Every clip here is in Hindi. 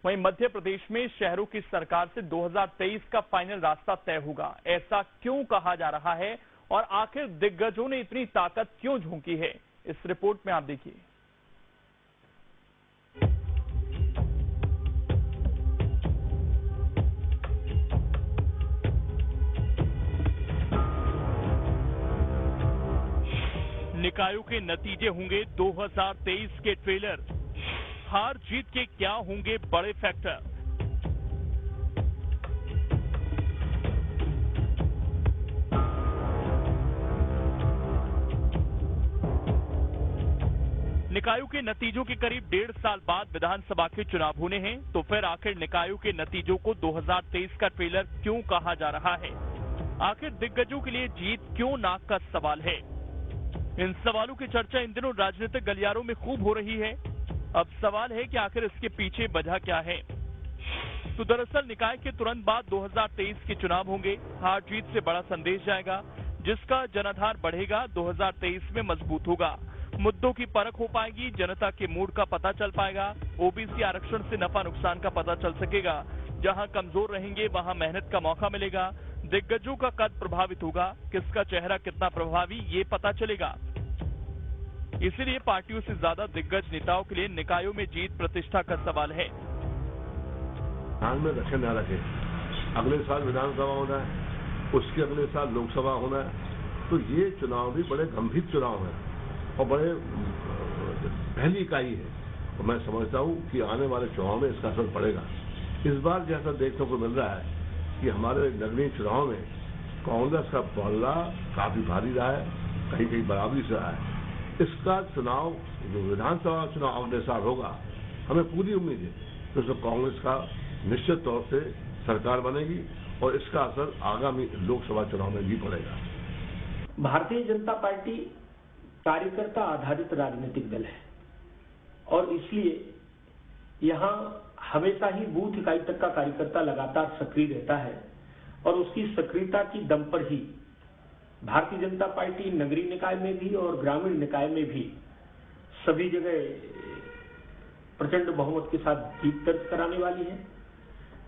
वहीं मध्य प्रदेश में शहरों की सरकार से 2023 का फाइनल रास्ता तय होगा। ऐसा क्यों कहा जा रहा है और आखिर दिग्गजों ने इतनी ताकत क्यों झोंकी है, इस रिपोर्ट में आप देखिए। निकायों के नतीजे होंगे 2023 के ट्रेलर। हार जीत के क्या होंगे बड़े फैक्टर। निकायों के नतीजों के करीब 1.5 साल बाद विधानसभा के चुनाव होने हैं, तो फिर आखिर निकायों के नतीजों को 2023 का ट्रेलर क्यों कहा जा रहा है? आखिर दिग्गजों के लिए जीत क्यों नाक का सवाल है? इन सवालों की चर्चा इन दिनों राजनीतिक गलियारों में खूब हो रही है। अब सवाल है कि आखिर इसके पीछे वजह क्या है। तो दरअसल निकाय के तुरंत बाद 2023 के चुनाव होंगे। हार जीत से बड़ा संदेश जाएगा, जिसका जनाधार बढ़ेगा, 2023 में मजबूत होगा। मुद्दों की परख हो पाएगी, जनता के मूड का पता चल पाएगा। ओबीसी आरक्षण से नफा नुकसान का पता चल सकेगा। जहां कमजोर रहेंगे वहां मेहनत का मौका मिलेगा। दिग्गजों का कद प्रभावित होगा, किसका चेहरा कितना प्रभावी ये पता चलेगा। इसीलिए पार्टियों से ज्यादा दिग्गज नेताओं के लिए निकायों में जीत प्रतिष्ठा का सवाल है। ध्यान में रखे न रखे, अगले साल विधानसभा होना है, उसके अगले साल लोकसभा होना है, तो ये चुनाव भी बड़े गंभीर चुनाव है और बड़े पहली इकाई है। तो मैं समझता हूँ कि आने वाले चुनाव में इसका असर पड़ेगा। इस बार जैसा देखने को मिल रहा है कि हमारे नगरीय चुनाव में कांग्रेस का पलड़ा काफी भारी रहा है, कहीं कहीं बराबरी से रहा है। इसका चुनाव जो विधानसभा चुनाव अगले साल होगा, हमें पूरी उम्मीद है कि उसमें कांग्रेस का निश्चित तौर से सरकार बनेगी और इसका असर आगामी लोकसभा चुनाव में भी पड़ेगा। भारतीय जनता पार्टी कार्यकर्ता आधारित राजनीतिक दल है और इसलिए यहां हमेशा ही बूथ इकाई तक का कार्यकर्ता लगातार सक्रिय रहता है और उसकी सक्रियता की दम पर ही भारतीय जनता पार्टी नगरीय निकाय में भी और ग्रामीण निकाय में भी सभी जगह प्रचंड बहुमत के साथ जीत दर्ज कराने वाली है।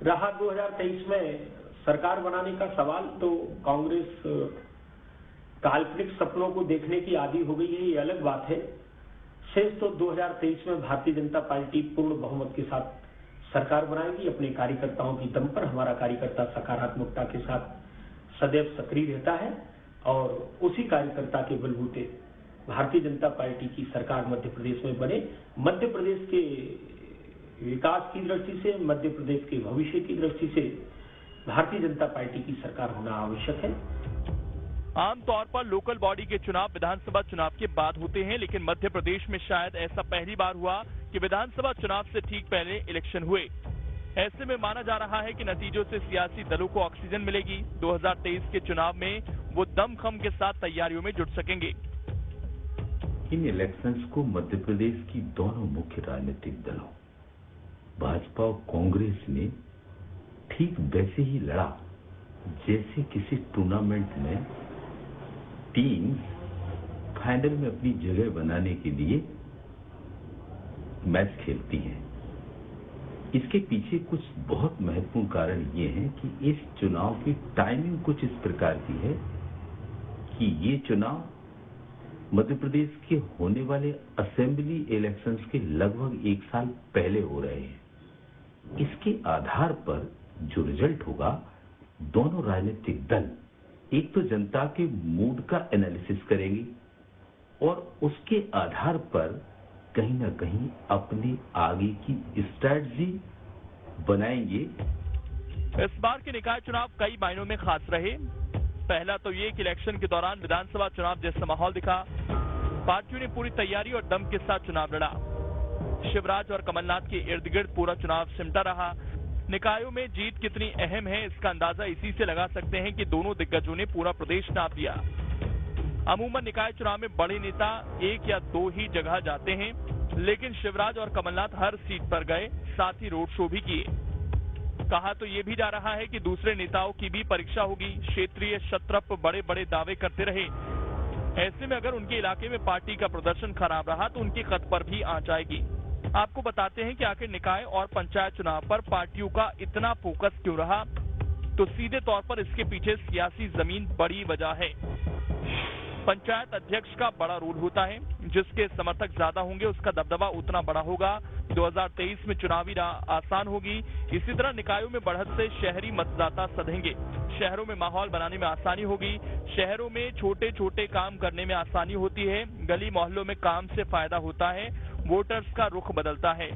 रहा 2023 में सरकार बनाने का सवाल, तो कांग्रेस काल्पनिक सपनों को देखने की आदी हो गई है, ये अलग बात है। शेष तो 2023 में भारतीय जनता पार्टी पूर्ण बहुमत के साथ सरकार बनाएगी अपने कार्यकर्ताओं की दम पर। हमारा कार्यकर्ता सकारात्मकता के साथ सदैव सक्रिय रहता है और उसी कार्यकर्ता के बलबूते भारतीय जनता पार्टी की सरकार मध्य प्रदेश में बने। मध्य प्रदेश के विकास की दृष्टि से, मध्य प्रदेश के भविष्य की दृष्टि से भारतीय जनता पार्टी की सरकार होना आवश्यक है। आमतौर पर लोकल बॉडी के चुनाव विधानसभा चुनाव के बाद होते हैं, लेकिन मध्य प्रदेश में शायद ऐसा पहली बार हुआ कि विधानसभा चुनाव से ठीक पहले इलेक्शन हुए। ऐसे में माना जा रहा है कि नतीजों से सियासी दलों को ऑक्सीजन मिलेगी। 2023 के चुनाव में वो दमखम के साथ तैयारियों में जुट सकेंगे। इन इलेक्शंस को मध्य प्रदेश की दोनों मुख्य राजनीतिक दलों भाजपा और कांग्रेस ने ठीक वैसे ही लड़ा जैसे किसी टूर्नामेंट में टीम फाइनल में अपनी जगह बनाने के लिए मैच खेलती हैं। इसके पीछे कुछ बहुत महत्वपूर्ण कारण ये है कि इस चुनाव की टाइमिंग कुछ इस प्रकार की है कि ये चुनाव मध्य प्रदेश के होने वाले असेंबली इलेक्शंस के लगभग 1 साल पहले हो रहे हैं। इसके आधार पर जो रिजल्ट होगा, दोनों राजनीतिक दल एक तो जनता के मूड का एनालिसिस करेंगे और उसके आधार पर कहीं ना कहीं अपनी आगे की स्ट्रैटेजी बनाएंगे। इस बार के निकाय चुनाव कई मायनों में खास रहे। पहला तो ये कि इलेक्शन के दौरान विधानसभा चुनाव जैसा माहौल दिखा। पार्टियों ने पूरी तैयारी और दम के साथ चुनाव लड़ा। शिवराज और कमलनाथ के इर्द गिर्द पूरा चुनाव सिमटा रहा। निकायों में जीत कितनी अहम है, इसका अंदाजा इसी से लगा सकते हैं कि दोनों दिग्गजों ने पूरा प्रदेश नाप दिया। अमूमन निकाय चुनाव में बड़े नेता 1 या 2 ही जगह जाते हैं, लेकिन शिवराज और कमलनाथ हर सीट पर गए, साथ ही रोड शो भी किए। कहा तो ये भी जा रहा है कि दूसरे नेताओं की भी परीक्षा होगी। क्षेत्रीय शत्रप बड़े बड़े दावे करते रहे। ऐसे में अगर उनके इलाके में पार्टी का प्रदर्शन खराब रहा तो उनके कद पर भी आंच आएगी। आपको बताते हैं कि आखिर निकाय और पंचायत चुनाव पर पार्टियों का इतना फोकस क्यों रहा, तो सीधे तौर पर इसके पीछे सियासी जमीन बड़ी वजह है। पंचायत अध्यक्ष का बड़ा रोल होता है, जिसके समर्थक ज्यादा होंगे उसका दबदबा उतना बड़ा होगा। 2023 में चुनावी राह आसान होगी। इसी तरह निकायों में बढ़त से शहरी मतदाता सधेंगे, शहरों में माहौल बनाने में आसानी होगी, शहरों में छोटे छोटे काम करने में आसानी होती है, गली मोहल्लों में काम से फायदा होता है, वोटर्स का रुख बदलता है।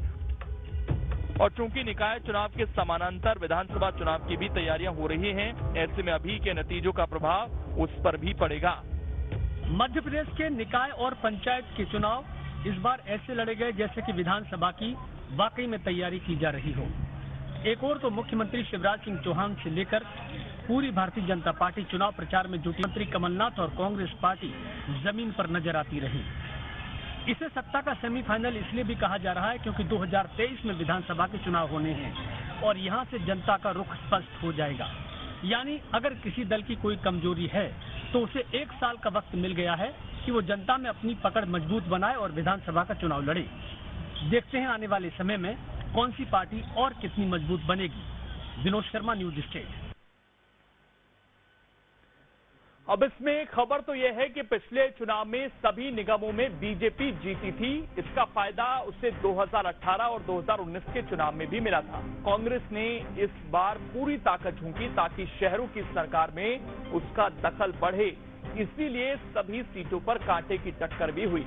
और चूंकि निकाय चुनाव के समानांतर विधानसभा चुनाव की भी तैयारियां हो रही हैं, ऐसे में अभी के नतीजों का प्रभाव उस पर भी पड़ेगा। मध्य प्रदेश के निकाय और पंचायत के चुनाव इस बार ऐसे लड़े गए जैसे कि विधानसभा की वाकई में तैयारी की जा रही हो। एक और तो मुख्यमंत्री शिवराज सिंह चौहान से लेकर पूरी भारतीय जनता पार्टी चुनाव प्रचार में जुटी मंत्री कमलनाथ और कांग्रेस पार्टी जमीन पर नजर आती रही। इसे सत्ता का सेमीफाइनल इसलिए भी कहा जा रहा है क्योंकि 2023 में विधानसभा के चुनाव होने हैं और यहां से जनता का रुख स्पष्ट हो जाएगा। यानी अगर किसी दल की कोई कमजोरी है तो उसे 1 साल का वक्त मिल गया है कि वो जनता में अपनी पकड़ मजबूत बनाए और विधानसभा का चुनाव लड़े। देखते हैं आने वाले समय में कौन सी पार्टी और कितनी मजबूत बनेगी। Vinod Sharma, news state. अब इसमें खबर तो यह है कि पिछले चुनाव में सभी निगमों में बीजेपी जीती थी। इसका फायदा उसे 2018 और 2019 के चुनाव में भी मिला था। कांग्रेस ने इस बार पूरी ताकत झोंकी ताकि शहरों की सरकार में उसका दखल बढ़े, इसीलिए सभी सीटों पर कांटे की टक्कर भी हुई।